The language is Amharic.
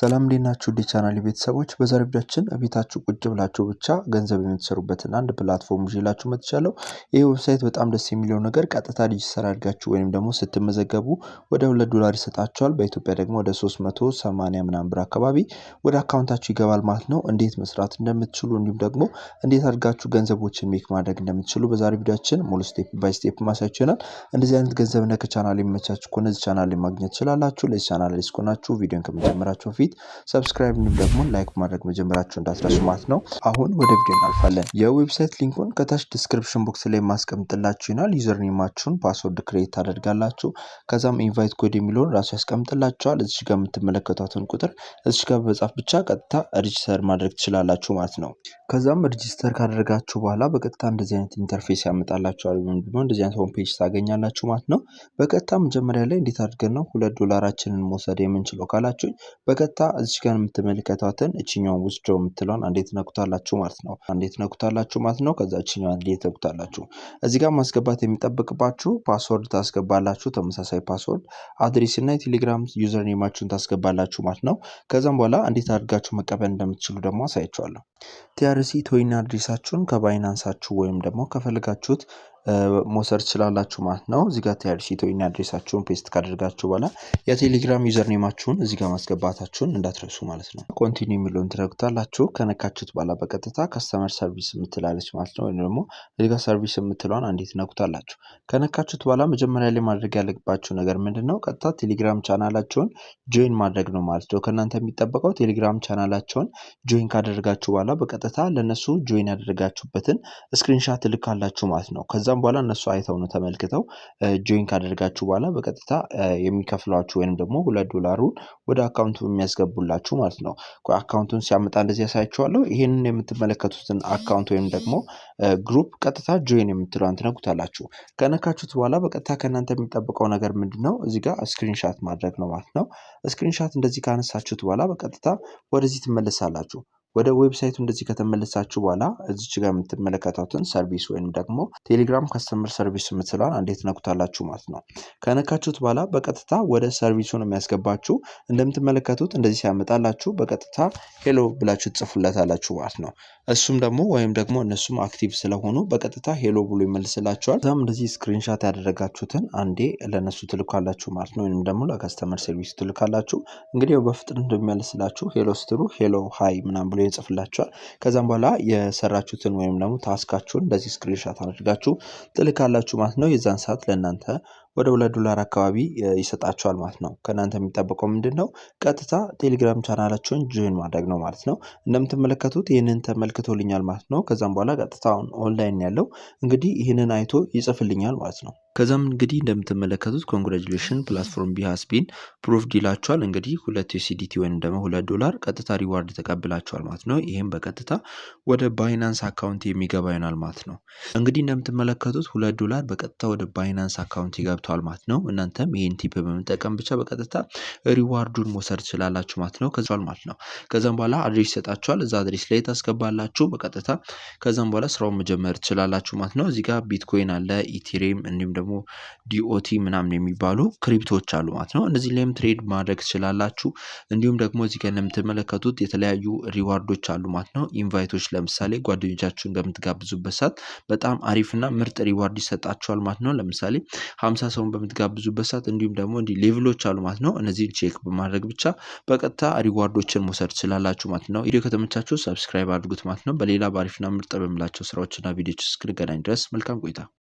ሰላም እንዴት ናችሁ? ውድ የቻናሌ ቤተሰቦች በዛሬው ቪዲዮአችን ቤታችሁ ቁጭ ብላችሁ ብቻ ገንዘብ የምትሰሩበትን አንድ ፕላትፎርም ይዤላችሁ መጥቻለሁ። ይህ ዌብሳይት በጣም ደስ የሚለው ነገር ቀጥታ ዲጂታል አድርጋችሁ ወይም ደግሞ ስትመዘገቡ ወደ $2 ይሰጣችኋል። በኢትዮጵያ ደግሞ ወደ 380 ምናምን ብር አካባቢ ወደ አካውንታችሁ ይገባል ማለት ነው። እንዴት መስራት እንደምትችሉ እንዲሁም ደግሞ እንዴት አድርጋችሁ ገንዘቦችን ሜክ ማድረግ እንደምትችሉ በዛሬው ቪዲዮአችን ሙሉ ስቴፕ ባይ ስቴፕ ማሳያችሁ ይሆናል። እንደዚህ አይነት ገንዘብ ነክ ቻናል የሚመቻችሁ ከሆነ እዚህ ቻናል ላይ ማግኘት ትችላላችሁ። ለዚህ ቻናል ላይ እስከሆናችሁ ቪዲዮን ከመጀመራችሁ በፊት ሰብስክራይብ እንዲሁም ደግሞ ላይክ ማድረግ መጀመራችሁ እንዳትረሱ ማለት ነው። አሁን ወደ ቪዲዮ እናልፋለን። የዌብሳይት ሊንኩን ከታች ዲስክሪፕሽን ቦክስ ላይ ማስቀምጥላችሁ ይሆናል። ዩዘር ኔማችሁን ፓስወርድ ክሬት ታደርጋላችሁ። ከዛም ኢንቫይት ኮድ የሚለውን ራሱ ያስቀምጥላችኋል። እዚህ ጋር የምትመለከቷትን ቁጥር እዚህ ጋር በመጻፍ ብቻ ቀጥታ ሬጂስተር ማድረግ ትችላላችሁ ማለት ነው። ከዛም ሬጂስተር ካደረጋችሁ በኋላ በቀጥታ እንደዚህ አይነት ኢንተርፌስ ያመጣላችኋል ወይም ደግሞ እንደዚህ አይነት ሆም ፔጅ ታገኛላችሁ ማለት ነው። በቀጥታ መጀመሪያ ላይ እንዴት አድርገን ነው $2 መውሰድ የምንችለው ካላችሁኝ በቀጥታ እዚህ ጋር የምትመለከቷትን እቺኛውን ዊዝድሮው የምትለውን አንዴ ትነኩታላችሁ ማለት ነው። ከዛ እቺኛውን አንዴ ትነኩታላችሁ። እዚህ ጋር ማስገባት የሚጠብቅባችሁ ፓስወርድ ታስገባላችሁ። ተመሳሳይ ፓስወርድ፣ አድሬስ እና የቴሌግራም ዩዘር ኔማችሁን ታስገባላችሁ ማለት ነው። ከዛም በኋላ እንዴት አድርጋችሁ መቀበል እንደምትችሉ ደግሞ አሳያችኋለሁ። ቲአርሲ ቶይን አድሬሳችሁን ከባይናንሳችሁ ወይም ደግሞ ከፈልጋችሁት መውሰድ ትችላላችሁ ማለት ነው። እዚህ ጋር ቲአርሲ ቶይን አድሬሳችሁን ፔስት ካደረጋችሁ በኋላ የቴሌግራም ዩዘር ኔማችሁን እዚህ ጋር ማስገባታችሁን እንዳትረሱ ማለት ነው። ኮንቲኒው የሚለውን ትነኩታላችሁ። ከነካችሁት በኋላ በቀጥታ ከስተመር ሰርቪስ የምትላለች ማለት ነው። ወይም ደግሞ እዚህ ጋር ሰርቪስ የምትለውን አንዴት ነኩታላችሁ። ከነካችሁት በኋላ መጀመሪያ ላይ ማድረግ ያለባችሁ ነገር ምንድነው? ቀጥታ ቴሌግራም ቻናላቸውን ጆይን ማድረግ ነው ማለት ነው። ከእናንተ የሚጠበቀው ቴሌግራም ቻናላቸውን ጆይን ካደረጋችሁ በኋላ በቀጥታ ለነሱ ጆይን ያደረጋችሁበትን ስክሪንሻት ልካላችሁ ማለት ነው። ከዛም በኋላ እነሱ አይተው ነው ተመልክተው ጆይን ካደረጋችሁ በኋላ በቀጥታ የሚከፍሏችሁ ወይም ደግሞ $2 ወደ አካውንቱ የሚያስገቡላችሁ ማለት ነው። አካውንቱን ሲያመጣ እንደዚህ ያሳያችኋለሁ። ይሄንን የምትመለከቱትን አካውንት ወይም ደግሞ ግሩፕ ቀጥታ ጆይን የምትለውን ትነኩታላችሁ። ከነካችሁት በኋላ በቀጥታ ከእናንተ የሚጠበቀው ነገር ምንድነው? እዚህ ጋር ስክሪንሻት ማድረግ ነው ማለት ነው። ስክሪንሻት እንደዚህ ካነሳችሁት በኋላ በቀጥታ ወደዚህ ትመለሳላችሁ። ወደ ዌብሳይቱ እንደዚህ ከተመለሳችሁ በኋላ እዚች ጋር የምትመለከቱትን ሰርቪስ ወይም ደግሞ ቴሌግራም ከስተመር ሰርቪስ የምትለውን አንዴት ነኩታላችሁ ማለት ነው። ከነካችሁት በኋላ በቀጥታ ወደ ሰርቪሱ ነው የሚያስገባችሁ። እንደምትመለከቱት እንደዚህ ሲያመጣላችሁ በቀጥታ ሄሎ ብላችሁ ትጽፉለታላችሁ ማለት ነው። እሱም ደግሞ ወይም ደግሞ እነሱም አክቲቭ ስለሆኑ በቀጥታ ሄሎ ብሎ ይመልስላችኋል። ከዛም እንደዚህ ስክሪንሻት ያደረጋችሁትን አንዴ ለነሱ ትልካላችሁ ማለት ነው። ወይም ደግሞ ለከስተመር ሰርቪስ ትልካላችሁ። እንግዲህ በፍጥነት እንደሚመልስላችሁ ሄሎ ስትሉ ሄሎ ሃይ ምናምን ብሎ ይጽፍላችኋል። ከዛም በኋላ የሰራችሁትን ወይም ደግሞ ታስካችሁን እንደዚህ ስክሪንሻት አድርጋችሁ ትልካላችሁ ማለት ነው። የዛን ሰዓት ለእናንተ ወደ $2 አካባቢ ይሰጣችኋል ማለት ነው። ከእናንተ የሚጠበቀው ምንድነው? ቀጥታ ቴሌግራም ቻናላችሁን ጆይን ማድረግ ነው ማለት ነው። እንደምትመለከቱት ይህንን ተመልክቶልኛል ማለት ነው። ከዛም በኋላ ቀጥታ ኦንላይን ያለው እንግዲህ ይህንን አይቶ ይጽፍልኛል ማለት ነው። ከዛም እንግዲህ እንደምትመለከቱት ኮንግራቹሌሽን ፕላትፎርም ቢሃስ ቢን ፕሩቭድ ይላችኋል። እንግዲህ $2 ወይም ደግሞ $2 ቀጥታ ሪዋርድ ተቀብላችኋል ማለት ነው። ይሄም በቀጥታ ወደ ባይናንስ አካውንት የሚገባ ይሆናል ማለት ነው። እንግዲህ እንደምትመለከቱት $2 በቀጥታ ወደ ባይናንስ አካውንት ይገብቷል ማለት ነው። እናንተም ይሄን ቲፕ በመጠቀም ብቻ በቀጥታ ሪዋርዱን መውሰድ ትችላላችሁ ማለት ነው። ከዛም በኋላ አድሬስ ይሰጣችኋል። እዛ አድሬስ ላይ ታስገባላችሁ በቀጥታ። ከዛም በኋላ ስራውን መጀመር ትችላላችሁ ማለት ነው። እዚህ ጋር ቢትኮይን አለ፣ ኢቴሪየም እንዲሁም ደግሞ ዲኦቲ ምናምን የሚባሉ ክሪፕቶች አሉ ማለት ነው። እነዚህ ላይም ትሬድ ማድረግ ትችላላችሁ። እንዲሁም ደግሞ እዚህ ጋር እንደምትመለከቱት የተለያዩ ሪዋርዶች አሉ ማለት ነው። ኢንቫይቶች ለምሳሌ ጓደኞቻችሁን በምትጋብዙበት ሰዓት በጣም አሪፍና ምርጥ ሪዋርድ ይሰጣችኋል ማለት ነው። ለምሳሌ 50 ሰውን በምትጋብዙበት ሰዓት እንዲሁም ደግሞ እንዲህ ሌቭሎች አሉ ማለት ነው። እነዚህን ቼክ በማድረግ ብቻ በቀጥታ ሪዋርዶችን መውሰድ ትችላላችሁ ማለት ነው። ቪዲዮ ከተመቻችሁ ሰብስክራይብ አድርጉት ማለት ነው። በሌላ በአሪፍና ምርጥ በምላቸው ስራዎችና ቪዲዮዎች እስክንገናኝ ድረስ መልካም ቆይታ